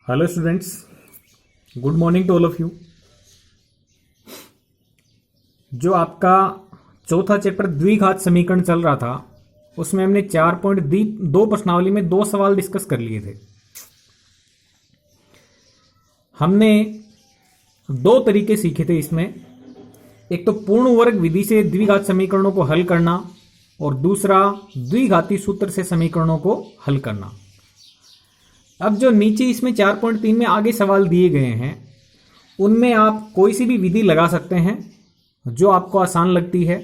Hello students, good morning to all of you. जो आपका चौथा चैप्टर द्विघात समीकरण चल रहा था उसमें हमने 4.2 प्रश्नावली में 2 सवाल डिस्कस कर लिए थे। हमने 2 तरीके सीखे थे इसमें, एक तो पूर्ण वर्ग विधि से द्विघात समीकरणों को हल करना और दूसरा द्विघाती सूत्र से समीकरणों को हल करना। अब जो नीचे इसमें 4.3 में आगे सवाल दिए गए हैं उनमें आप कोई सी भी विधि लगा सकते हैं जो आपको आसान लगती है।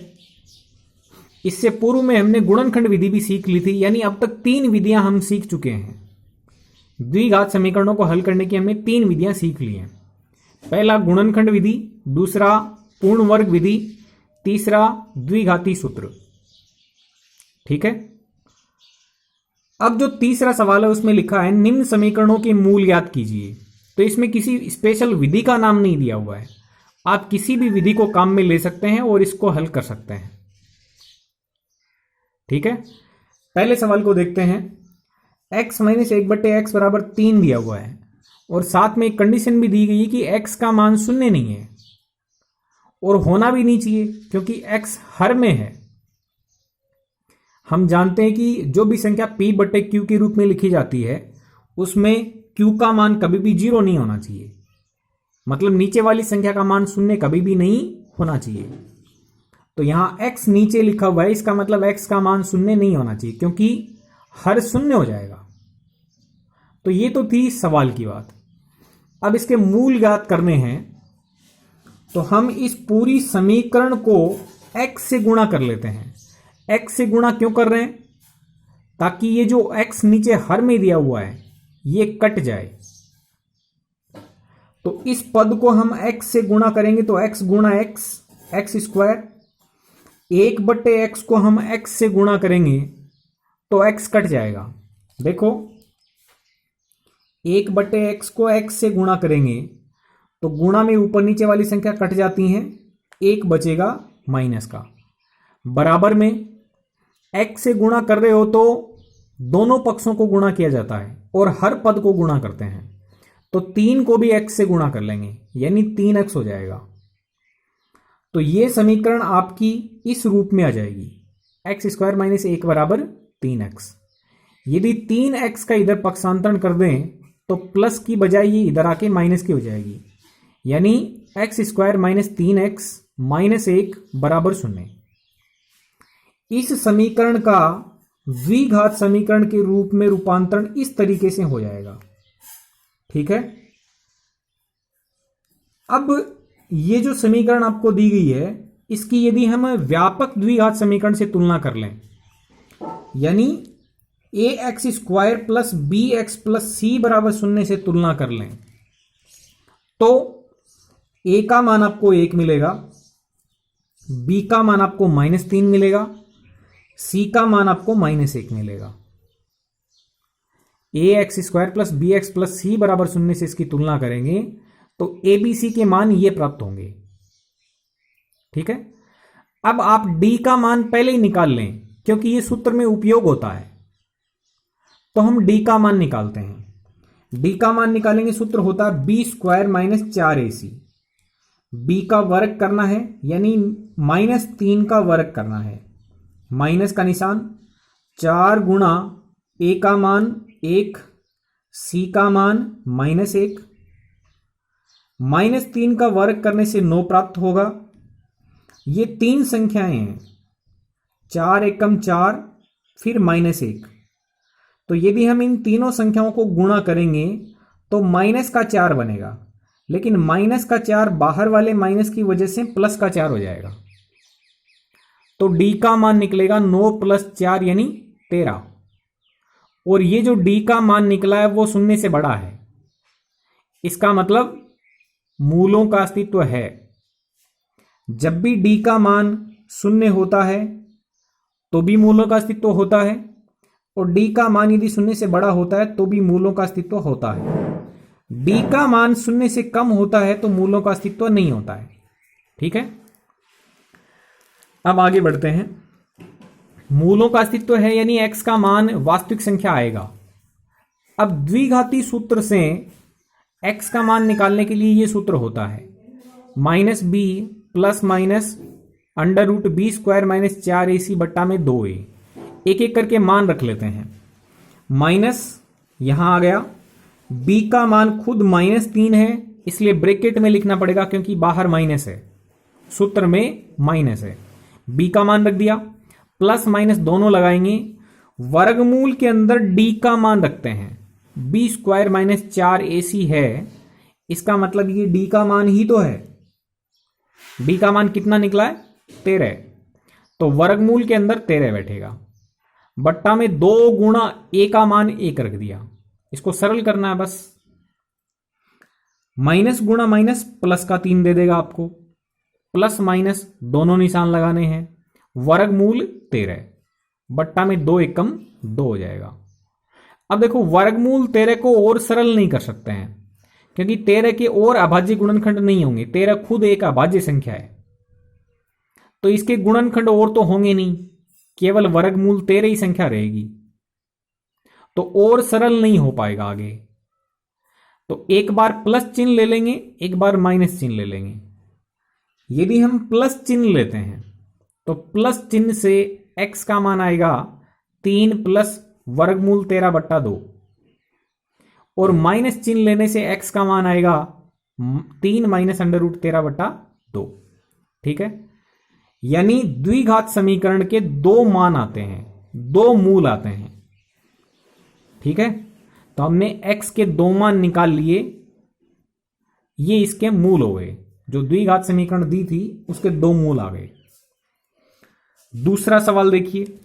इससे पूर्व में हमने गुणनखंड विधि भी सीख ली थी, यानी अब तक 3 विधियां हम सीख चुके हैं। द्विघात समीकरणों को हल करने की हमने 3 विधियां सीख ली हैं। पहला गुणनखंड विधि, दूसरा पूर्ण वर्ग विधि, तीसरा द्विघाती सूत्र। ठीक है। अब जो तीसरा सवाल है उसमें लिखा है निम्न समीकरणों के मूल ज्ञात कीजिए। तो इसमें किसी स्पेशल विधि का नाम नहीं दिया हुआ है, आप किसी भी विधि को काम में ले सकते हैं और इसको हल कर सकते हैं। ठीक है। पहले सवाल को देखते हैं। x - 1/x बराबर 3 दिया हुआ है और साथ में एक कंडीशन भी दी गई है कि x का मान 0 नहीं है और होना भी नहीं चाहिए क्योंकि x हर में है। हम जानते हैं कि जो भी संख्या p/q के रूप में लिखी जाती है उसमें q का मान कभी भी 0 नहीं होना चाहिए, मतलब नीचे वाली संख्या का मान 0 कभी भी नहीं होना चाहिए। तो यहां x नीचे लिखा हुआ है, इसका मतलब x का मान 0 नहीं होना चाहिए क्योंकि हर 0 हो जाएगा। तो ये तो थी सवाल की बात। अब इसके मूल ज्ञात करने हैं तो हम इस पूरी समीकरण को x से गुणा कर लेते हैं। x से गुणा क्यों कर रहे हैं? ताकि ये जो x नीचे हर में दिया हुआ है ये कट जाए। तो इस पद को हम x से गुणा करेंगे तो x गुणा x स्क्वायर, 1/x को हम x से गुणा करेंगे तो x कट जाएगा। देखो 1/x को x से गुणा करेंगे तो गुणा में ऊपर नीचे वाली संख्या कट जाती हैं, 1 बचेगा माइनस का। बराबर में x से गुणा कर रहे हो तो दोनों पक्षों को गुणा किया जाता है और हर पद को गुणा करते हैं। तो 3 को भी x से गुणा कर लेंगे यानी 3x हो जाएगा। तो यह समीकरण आपकी इस रूप में आ जाएगी, x² - 1 बराबर 3x। यदि 3x का इधर पक्षांतरण कर दें तो प्लस की बजाय ये इधर आके माइनस की हो जाएगी, यानी x² - 3x - 1 बराबर 0। इस समीकरण का द्विघात समीकरण के रूप में रूपांतरण इस तरीके से हो जाएगा। ठीक है। अब ये जो समीकरण आपको दी गई है इसकी यदि हम व्यापक द्विघात समीकरण से तुलना कर लें, यानी ax² + bx + c बराबर 0 से तुलना कर लें तो a का मान आपको 1 मिलेगा, b का मान आपको -3 मिलेगा, c का मान आपको -1 मिलेगा। ax² + bx + c बराबर 0 से इसकी तुलना करेंगे तो a b c के मान ये प्राप्त होंगे। ठीक है। अब आप d का मान पहले ही निकाल लें क्योंकि ये सूत्र में उपयोग होता है। तो हम d का मान निकालते हैं। d का मान निकालेंगे, सूत्र होता है b² - 4ac। b का वर्ग करना है यानी -3 का वर्ग करना है, माइनस का निशान, 4 गुणा a का मान 1, c का मान -1, -3 का वर्ग करने से 9 प्राप्त होगा। ये 3 संख्याएं हैं, 4 एकम 4 फिर -1। तो यदि हम इन तीनों संख्याओं को गुणा करेंगे तो -4 बनेगा, लेकिन -4 बाहर वाले माइनस की वजह से +4 हो जाएगा। तो d का मान निकलेगा 9 + 4 यानी 13। और ये जो d का मान निकला है वो 0 से बड़ा है, इसका मतलब मूलों का अस्तित्व है। जब भी d का मान 0 होता है तो भी मूलों का अस्तित्व होता है और d का मान यदि 0 से बड़ा होता है तो भी मूलों का अस्तित्व होता है। d का मान 0 से कम होता है तो मूलों का अस्तित्व नहीं होता है। ठीक है। अब आगे बढ़ते हैं। मूलों का अस्तित्व है यानी x का मान वास्तविक संख्या आएगा। अब द्विघाती सूत्र से x का मान निकालने के लिए ये सूत्र होता है minus B plus minus under root B square minus 4ac बट्टा में 2a। एक एक करके मान रख लेते हैं। माइनस यहां आ गया, b का मान खुद -3 है इसलिए ब्रैकेट में लिखना पड़ेगा क्योंकि बाहर माइनस है, सूत्र में माइनस है। b का मान रख दिया, प्लस माइनस दोनों लगाएंगे, वर्गमूल के अंदर d का मान रखते हैं। बी स्क्वायर माइनस 4ac है, इसका मतलब ये d का मान ही तो है। d का मान कितना निकला है? 13। तो वर्गमूल के अंदर 13 बैठेगा, बट्टा में 2 गुणा a का मान 1 रख दिया। इसको सरल करना है बस, माइनस गुणा माइनस प्लस का 3 दे देगा आपको, प्लस माइनस दोनों निशान लगाने हैं, वर्गमूल 13 बट्टा में 2 एकम 2 हो जाएगा। अब देखो वर्गमूल 13 को और सरल नहीं कर सकते हैं क्योंकि 13 के और अभाज्य गुणनखंड नहीं होंगे। 13 खुद एक अभाज्य संख्या है तो इसके गुणनखंड और तो होंगे नहीं, केवल वर्गमूल 13 ही संख्या रहेगी, तो और सरल नहीं हो पाएगा आगे। तो एक बार प्लस चिन्ह ले लेंगे, एक बार माइनस चिन्ह ले लेंगे। यदि हम प्लस चिन्ह लेते हैं तो प्लस चिन्ह से x का मान आएगा 3 प्लस वर्गमूल 13 बट्टा 2, और माइनस चिन्ह लेने से x का मान आएगा 3 माइनस अंडर रूट 13 बट्टा 2। ठीक है, यानी द्विघात समीकरण के 2 मान आते हैं, 2 मूल आते हैं। ठीक है, तो हमने x के 2 मान निकाल लिए, ये इसके मूल हो गए। जो द्विघात समीकरण दी थी उसके 2 मूल आ गए। दूसरा सवाल देखिए।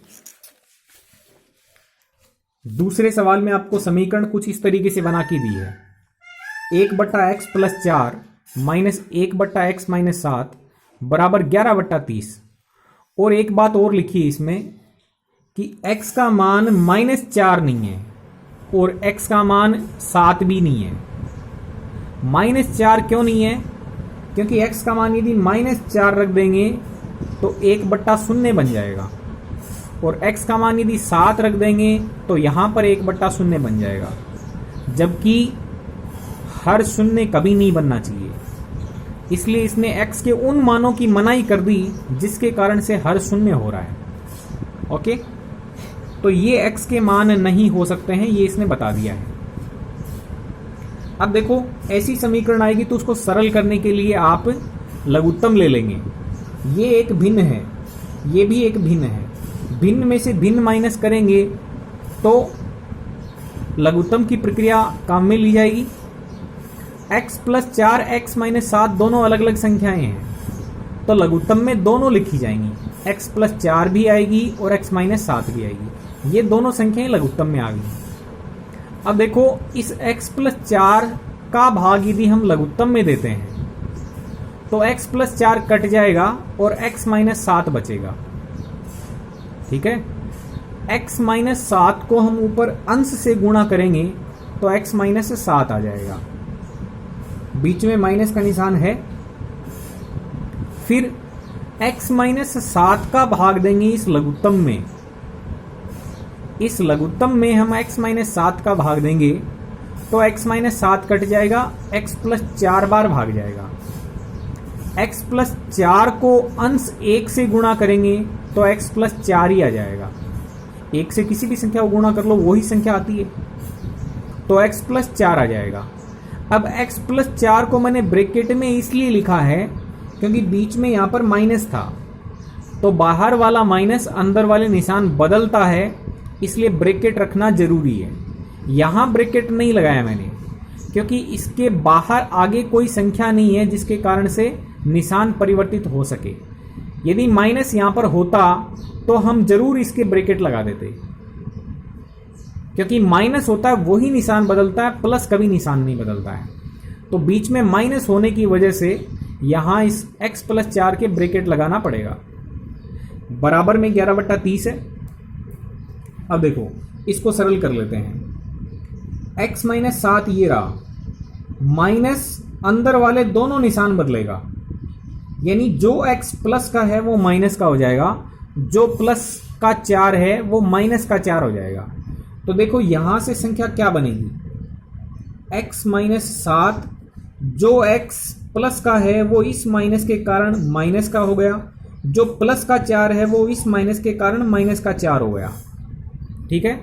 दूसरे सवाल में आपको समीकरण कुछ इस तरीके से बना के दी है, 1 बट्टा एक्स प्लस 4 माइनस 1 बट्टा एक्स माइनस 7 बराबर 11 बट्टा 30। और एक बात और लिखी है इसमें कि x का मान -4 नहीं है और x का मान 7 भी नहीं है। -4 क्यों नहीं है? क्योंकि x का मान यदि -4 रख देंगे तो 1 बट्टा 0 बन जाएगा, और x का मान यदि 7 रख देंगे तो यहां पर 1 बट्टा 0 बन जाएगा, जबकि हर शून्य कभी नहीं बनना चाहिए। इसलिए इसने x के उन मानों की मनाही कर दी जिसके कारण से हर शून्य हो रहा है। ओके, तो ये x के मान नहीं हो सकते हैं, ये इसने बता दिया है। अब देखो ऐसी समीकरण आएगी तो उसको सरल करने के लिए आप लघुत्तम ले लेंगे। ये एक भिन्न है, ये भी एक भिन्न है, भिन्न में से भिन्न माइनस करेंगे तो लघुत्तम की प्रक्रिया काम में ली जाएगी। x प्लस 4 x माइनस 7 दोनों अलग अलग संख्याएं हैं तो लघुत्तम में दोनों लिखी जाएंगी, x प्लस 4 भी आएगी और x माइनस 7 भी आएगी। ये दोनों संख्याएं लघुत्तम में आ गई। अब देखो इस x प्लस 4 का भाग यदि हम लघुत्तम में देते हैं तो x प्लस 4 कट जाएगा और x माइनस 7 बचेगा। ठीक है, x माइनस 7 को हम ऊपर अंश से गुणा करेंगे तो x माइनस 7 आ जाएगा, बीच में माइनस का निशान है। फिर x माइनस 7 का भाग देंगे इस लघुत्तम में, इस लघुत्तम में हम x माइनस 7 का भाग देंगे तो x माइनस 7 कट जाएगा, x प्लस 4 बार भाग जाएगा। x प्लस 4 को अंश 1 से गुणा करेंगे तो x प्लस 4 ही आ जाएगा। 1 से किसी भी संख्या को गुणा कर लो वही संख्या आती है, तो x प्लस 4 आ जाएगा। अब x प्लस 4 को मैंने ब्रैकेट में इसलिए लिखा है क्योंकि बीच में यहां पर माइनस था, तो बाहर वाला माइनस अंदर वाले निशान बदलता है, इसलिए ब्रैकेट रखना जरूरी है। यहां ब्रैकेट नहीं लगाया मैंने क्योंकि इसके बाहर आगे कोई संख्या नहीं है जिसके कारण से निशान परिवर्तित हो सके। यदि माइनस यहां पर होता तो हम जरूर इसके ब्रैकेट लगा देते, क्योंकि माइनस होता है वही निशान बदलता है, प्लस कभी निशान नहीं बदलता है। तो बीच में माइनस होने की वजह से यहां इस x प्लस 4 के ब्रैकेट लगाना पड़ेगा। बराबर में 11 बट्टा 30 है। अब देखो इसको सरल कर लेते हैं। x माइनस 7 ये रहा, माइनस अंदर वाले दोनों निशान बदलेगा, यानी जो x प्लस का है वो माइनस का हो जाएगा, जो प्लस का 4 है वो माइनस का 4 हो जाएगा। तो देखो यहां से संख्या क्या बनेगी, x माइनस 7, जो x प्लस का है वो इस माइनस के कारण माइनस का हो गया, जो प्लस का 4 है वो इस माइनस के कारण माइनस का 4 हो गया। ठीक है,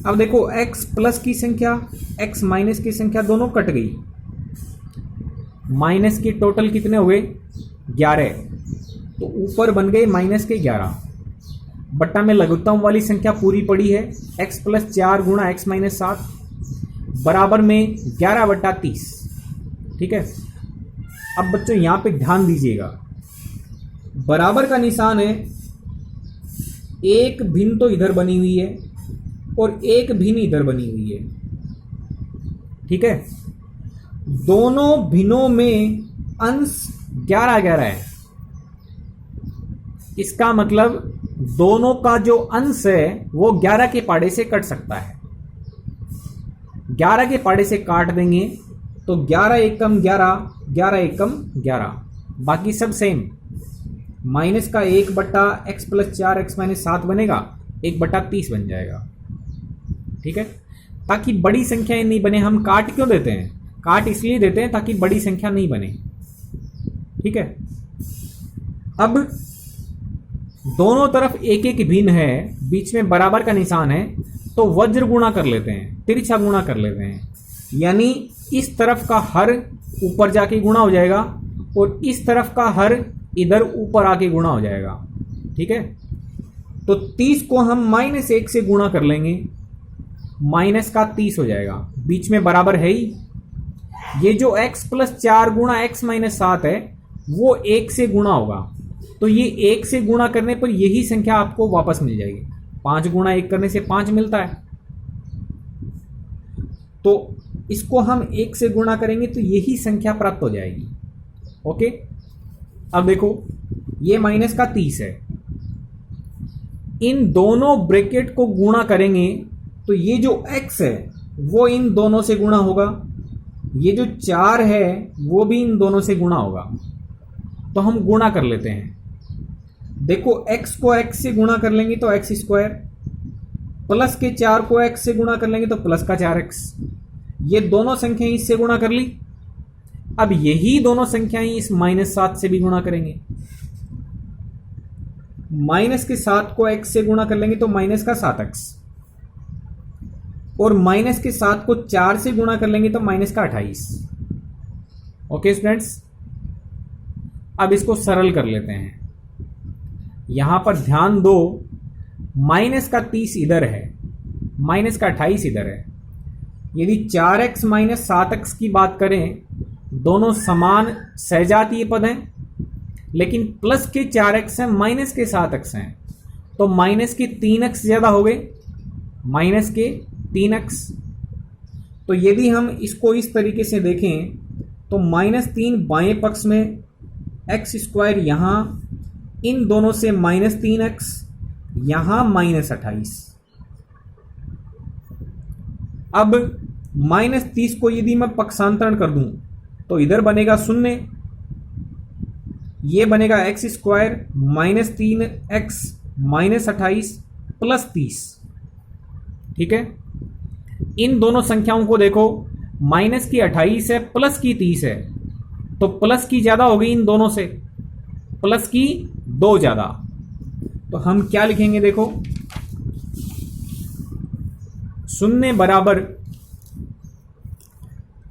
अब देखो x प्लस की संख्या x माइनस की संख्या दोनों कट गई, माइनस की टोटल कितने हुए 11, तो ऊपर बन गए माइनस के 11, बट्टा में लघुत्तम वाली संख्या पूरी पड़ी है x प्लस 4 गुणा x माइनस 7 बराबर में 11/30। ठीक है, अब बच्चों यहां पे ध्यान दीजिएगा, बराबर का निशान है, एक भिन्न तो इधर बनी हुई है और एक भिन्न इधर बनी हुई है। ठीक है, दोनों भिन्नों में अंश 11-11 है, इसका मतलब दोनों का जो अंश है वो 11 के पाड़े से कट सकता है। 11 के पाड़े से काट देंगे तो 11 एकम 11, 11 एकम 11, बाकी सब सेम। माइनस का 1/x प्लस 4 x माइनस 7 बनेगा, 1/30 बन जाएगा। ठीक है, ताकि बड़ी संख्याएं नहीं बने। हम काट क्यों देते हैं? काट इसलिए देते हैं ताकि बड़ी संख्या नहीं बने। ठीक है, अब दोनों तरफ एक एक भिन्न है, बीच में बराबर का निशान है, तो वज्र गुणा कर लेते हैं, तिरछा गुणा कर लेते हैं, यानी इस तरफ का हर ऊपर जाके गुणा हो जाएगा और इस तरफ का हर इधर ऊपर आके गुणा हो जाएगा। ठीक है, तो 30 को हम -1 से गुणा कर लेंगे, माइनस का 30 हो जाएगा, बीच में बराबर है ही। ये जो x प्लस 4 गुणा x माइनस 7 है वो 1 से गुणा होगा, तो ये 1 से गुणा करने पर यही संख्या आपको वापस मिल जाएगी। 5 गुणा 1 करने से 5 मिलता है, तो इसको हम 1 से गुणा करेंगे तो यही संख्या प्राप्त हो जाएगी। ओके, अब देखो ये माइनस का 30 है, इन दोनों ब्रैकेट को गुणा करेंगे तो ये जो x है वो इन दोनों से गुणा होगा, ये जो 4 है वो भी इन दोनों से गुणा होगा। तो हम गुणा कर लेते हैं, देखो x को x से गुणा कर लेंगे तो x², प्लस के 4 को x से गुणा कर लेंगे तो प्लस का 4x, ये दोनों संख्याएं इससे गुणा कर ली। अब यही दोनों संख्याएं इस -7 से भी गुणा करेंगे, माइनस के 7 को x से गुणा कर लेंगे तो माइनस का 7x, और माइनस के 7 को 4 से गुणा कर लेंगे तो माइनस का 28। ओके स्टूडेंट्स, अब इसको सरल कर लेते हैं। यहां पर ध्यान दो, माइनस का 30 इधर है, माइनस का 28 इधर है। यदि 4x माइनस 7x की बात करें, दोनों समान सहजातीय पद हैं, लेकिन प्लस के 4x हैं, माइनस के 7x हैं, तो माइनस के 3x ज्यादा हो गए, माइनस के 3x। तो यदि हम इसको इस तरीके से देखें तो -3 बाएं पक्ष में, x² यहां, इन दोनों से -3x, यहां -28। अब -30 को यदि मैं पक्षांतरण कर दूं तो इधर बनेगा 0, ये बनेगा x² -3x -28 प्लस 30। ठीक है, इन दोनों संख्याओं को देखो, माइनस की 28 है, प्लस की 30 है, तो प्लस की ज्यादा हो गई इन दोनों से, प्लस की 2 ज्यादा। तो हम क्या लिखेंगे, देखो 0 बराबर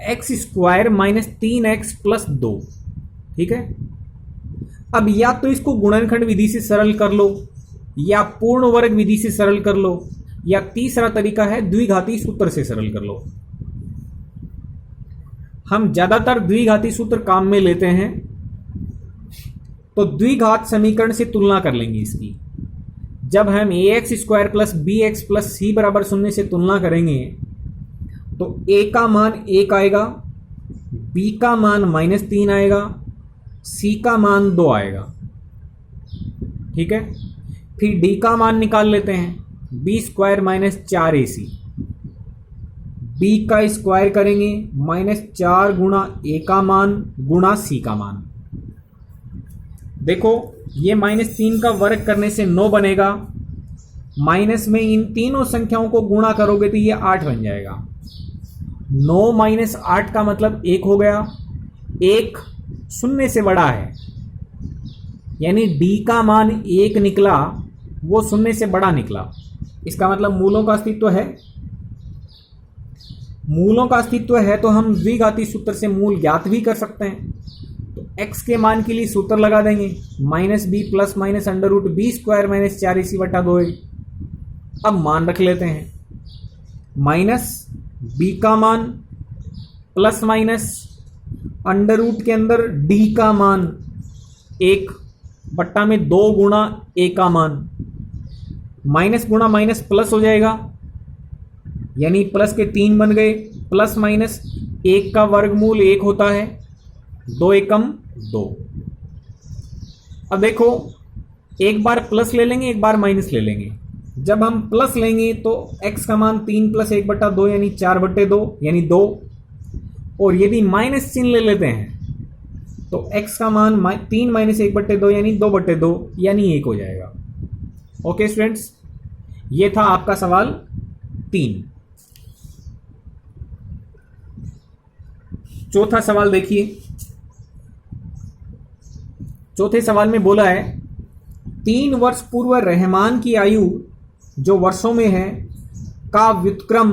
x² -3x प्लस 2। ठीक है, अब या तो इसको गुणनखंड विधि से सरल कर लो, या पूर्ण वर्ग विधि से सरल कर लो, या तीसरा तरीका है द्विघाती सूत्र से सरल कर लो। हम ज्यादातर द्विघाती सूत्र काम में लेते हैं, तो द्विघात समीकरण से तुलना कर लेंगे इसकी। जब हम ax² plus bx plus c बराबर 0 से तुलना करेंगे तो a का मान 1 आएगा, b का मान -3 आएगा, c का मान 2 आएगा। ठीक है, फिर d का मान निकाल लेते हैं, b² -4ac, b का स्क्वायर करेंगे, -4 गुणा a का मान गुणा c का मान। देखो ये -3 का वर्ग करने से 9 बनेगा, माइनस में इन तीनों संख्याओं को गुणा करोगे तो ये 8 बन जाएगा। 9 माइनस 8 का मतलब 1 हो गया, 1 शून्य से बड़ा है, यानी d का मान 1 निकला, वो शून्य से बड़ा निकला। इसका मतलब मूलों का अस्तित्व है। मूलों का अस्तित्व है तो हम द्विघाती सूत्र से मूल ज्ञात भी कर सकते हैं। तो x के मान के लिए सूत्र लगा देंगे, minus B plus minus under root B square minus 4ac/2। अब मान रख लेते हैं, माइनस b का मान प्लस माइनस अंडर रूट के अंदर d का मान 1 बट्टा में 2 गुणा a का मान, माइनस गुणा माइनस प्लस हो जाएगा, यानी प्लस के 3 बन गए, प्लस माइनस 1 का वर्गमूल 1 होता है, 2 एकम 2। अब देखो, एक बार प्लस ले लेंगे, एक बार माइनस ले लेंगे। जब हम प्लस लेंगे तो x का मान 3 + 1/2 यानी 4/2 यानी 2, और यदि माइनस चिन्ह ले लेते हैं तो x का मान 3 - 1/2 यानी 2/2 यानी 1 हो जाएगा। ओके स्टूडेंट्स, ये था आपका सवाल 3। चौथा सवाल देखिए। चौथे सवाल में बोला है 3 वर्ष पूर्व रहमान की आयु जो वर्षों में है का व्युत्क्रम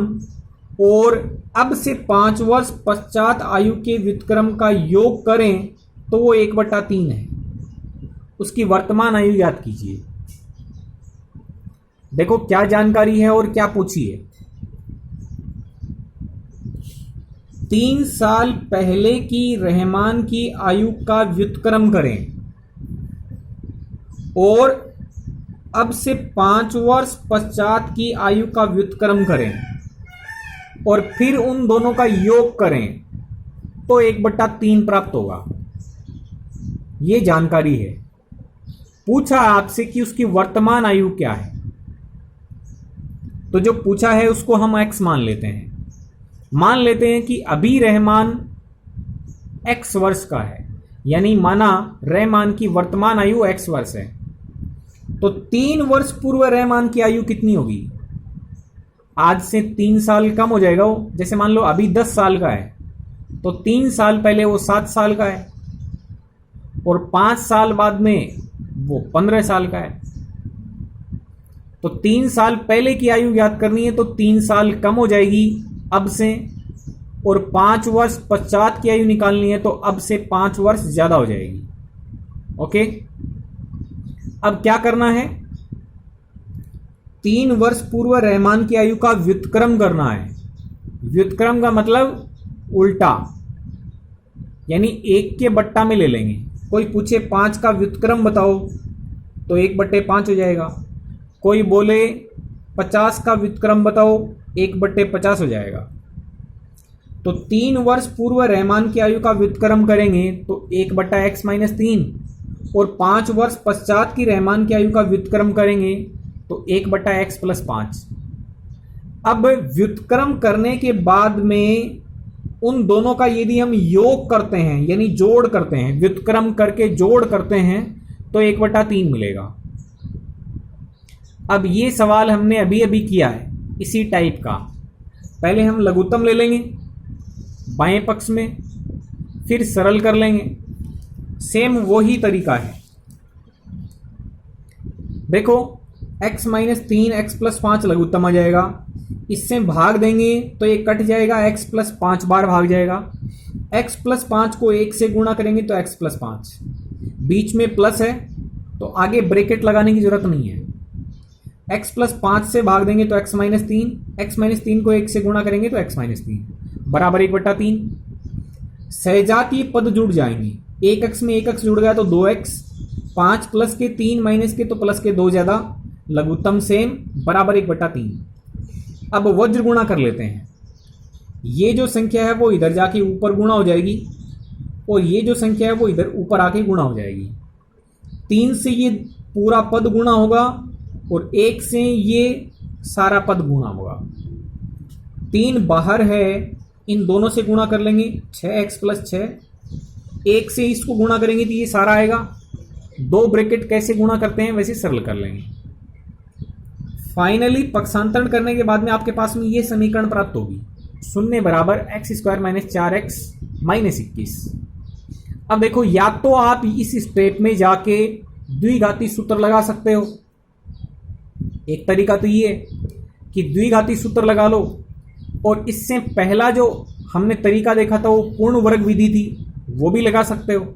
और अब से 5 वर्ष पश्चात आयु के व्युत्क्रम का योग करें तो वो 1/3 है। उसकी वर्तमान आयु याद कीजिए। देखो क्या जानकारी है और क्या पूछी है। 3 साल पहले की रहमान की आयु का व्युत्क्रम करें और अब से 5 वर्ष पश्चात की आयु का व्युत्क्रम करें और फिर उन दोनों का योग करें तो 1/3 प्राप्त होगा। ये जानकारी है। पूछा आपसे कि उसकी वर्तमान आयु क्या है, तो जो पूछा है उसको हम x मान लेते हैं। मान लेते हैं कि अभी रहमान x वर्ष का है, यानी माना रहमान की वर्तमान आयु x वर्ष है। तो 3 वर्ष पूर्व रहमान की आयु कितनी होगी? आज से 3 साल कम हो जाएगा वो। जैसे मान लो अभी 10 साल का है तो 3 साल पहले वो 7 साल का है और 5 साल बाद में वो 15 साल का है। तो 3 साल पहले की आयु याद करनी है तो 3 साल कम हो जाएगी अब से, और 5 वर्ष पश्चात की आयु निकालनी है तो अब से 5 वर्ष ज्यादा हो जाएगी। ओके, अब क्या करना है? 3 वर्ष पूर्व रहमान की आयु का व्युत्क्रम करना है। व्युत्क्रम का मतलब उल्टा, यानी 1 के बट्टा में ले लेंगे। कोई पूछे 5 का व्युत्क्रम बताओ तो 1/5 हो जाएगा। कोई बोले 50 का व्युत्क्रम बताओ, 1/50 हो जाएगा। तो 3 वर्ष पूर्व रहमान की आयु का व्युत्क्रम करेंगे तो 1/x-3, और 5 वर्ष पश्चात की रहमान की आयु का व्युत्क्रम करेंगे तो 1/x+5। अब व्युत्क्रम करने के बाद में उन दोनों का यदि हम योग करते हैं, यानी जोड़ करते हैं, व्युत्क्रम करके जोड़ करते हैं तो 1/3 मिलेगा। अब ये सवाल हमने अभी अभी किया है इसी टाइप का। पहले हम लघुत्तम ले लेंगे बाएं पक्ष में, फिर सरल कर लेंगे। सेम वही तरीका है। देखो x-3 x+5 लघुत्तम आ जाएगा। इससे भाग देंगे तो ये कट जाएगा, x+5 बार भाग जाएगा। x+5 को 1 से गुणा करेंगे तो x+5, बीच में प्लस है तो आगे ब्रैकेट लगाने की जरूरत नहीं है। x+5 से भाग देंगे तो x-3, x-3 को 1 से गुणा करेंगे तो x-3 बराबर 1/3। सहजातीय पद जुड़ जाएंगे। 1x में 1x जुड़ गया तो 2x, 5 प्लस के 3 माइनस के तो प्लस के 2 ज्यादा, लघुत्तम सेम बराबर 1/3। अब वज्र गुणा कर लेते हैं। ये जो संख्या है वो इधर जाके ऊपर गुणा हो जाएगी और ये जो संख्या है वो इधर ऊपर आके गुणा हो जाएगी। 3 से ये पूरा पद गुणा होगा और 1 से ये सारा पद गुणा होगा। 3 बाहर है, इन दोनों से गुणा कर लेंगे 6x+6। 1 से इसको गुणा करेंगे तो ये सारा आएगा। 2 ब्रैकेट कैसे गुणा करते हैं वैसे सरल कर लेंगे। फाइनली पक्षांतरण करने के बाद में आपके पास में ये समीकरण प्राप्त होगी शून्य बराबर x square minus 4x minus 21। अब देखो, या तो आप इस स्टेप में जाके द्विघाती सूत्र लगा सकते हो। एक तरीका तो ये कि द्विघाती सूत्र लगा लो, और इससे पहला जो हमने तरीका देखा था वो पूर्ण वर्ग विधि थी, वो भी लगा सकते हो।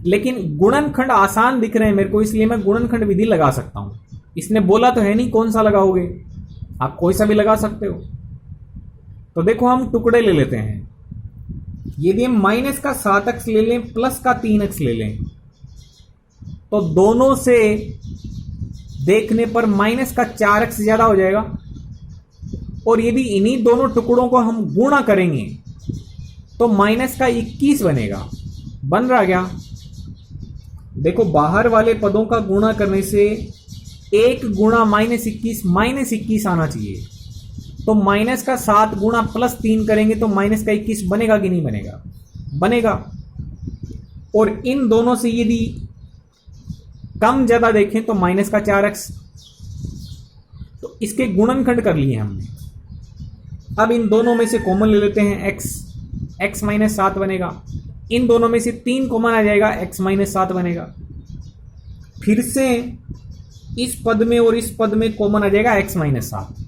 लेकिन गुणनखंड आसान दिख रहे हैं मेरे को, इसलिए मैं गुणनखंड विधि लगा सकता हूं। इसने बोला तो है नहीं कौन सा लगाओगे, आप कोई सा भी लगा सकते हो। तो देखो, हम टुकड़े ले लेते हैं। यदि हम माइनस का 7x ले लें प्लस का 3x ले लें, तो दोनों से देखने पर माइनस का 4x ज्यादा हो जाएगा। और यदि इन्हीं दोनों टुकड़ों को हम गुणा करेंगे तो माइनस का 21 बनेगा। बन रहा क्या? देखो, बाहर वाले पदों का गुणा करने से 1 गुणा माइनस 21 आना चाहिए। तो माइनस का 7 गुणा प्लस 3 करेंगे तो माइनस का 21 बनेगा कि नहीं बनेगा? बनेगा। और इन दोनों से यदि कम ज्यादा देखें तो माइनस का 4x। तो इसके गुणनखंड कर लिए हमने। अब इन दोनों में से कॉमन ले लेते हैं x माइनस 7 बनेगा। इन दोनों में से 3 कॉमन आ जाएगा, x माइनस 7 बनेगा। फिर से इस पद में और इस पद में कॉमन आ जाएगा x माइनस 7।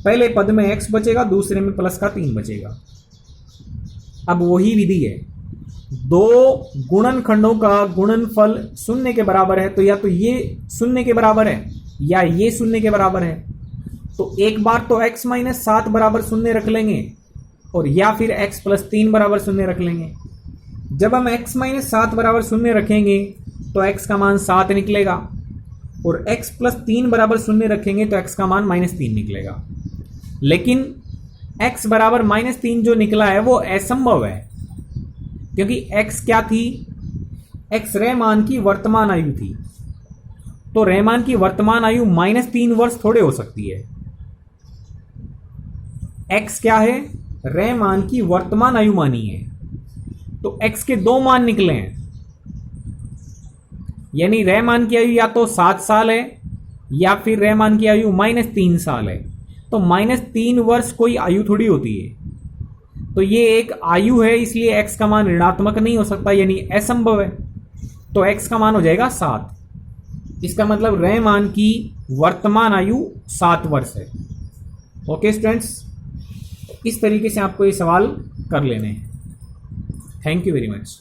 पहले पद में x बचेगा, दूसरे में प्लस का 3 बचेगा। अब वही विधि है, दो गुणनखंडों का गुणनफल शून्य के बराबर है, तो या तो ये शून्य के बराबर है या ये शून्य के बराबर है। तो एक बार तो x माइनस 7 बराबर शून्य रख लेंगे, और या फिर x प्लस 3 बराबर शून्य रख लेंगे। जब हम x माइनस 7 बराबर शून्य रखेंगे तो x का मान 7 निकलेगा, और x प्लस 3 बराबर शून्य रखेंगे तो x का मान माइनस 3 निकलेगा। लेकिन x बराबर माइनस 3 जो निकला है वो असंभव है, क्योंकि x क्या थी? x रैमान की वर्तमान आयु थी। तो रैमान की वर्तमान आयु माइनस 3 वर्ष थोड़े हो सकती है। x क्या है? रैमान की वर्तमान आयु मानी है। तो x के 2 मान निकले हैं, यानी रैमान की आयु या तो 7 साल है या फिर रैमान की आयु माइनस 3 साल है। तो माइनस 3 वर्ष कोई आयु थोड़ी होती है। तो ये एक आयु है, इसलिए x का मान ऋणात्मक नहीं हो सकता, यानी असंभव है। तो x का मान हो जाएगा 7। इसका मतलब रैमान की वर्तमान आयु 7 वर्ष है। ओके स्टूडेंट्स, इस तरीके से आपको ये सवाल कर लेने हैं। Thank you very much.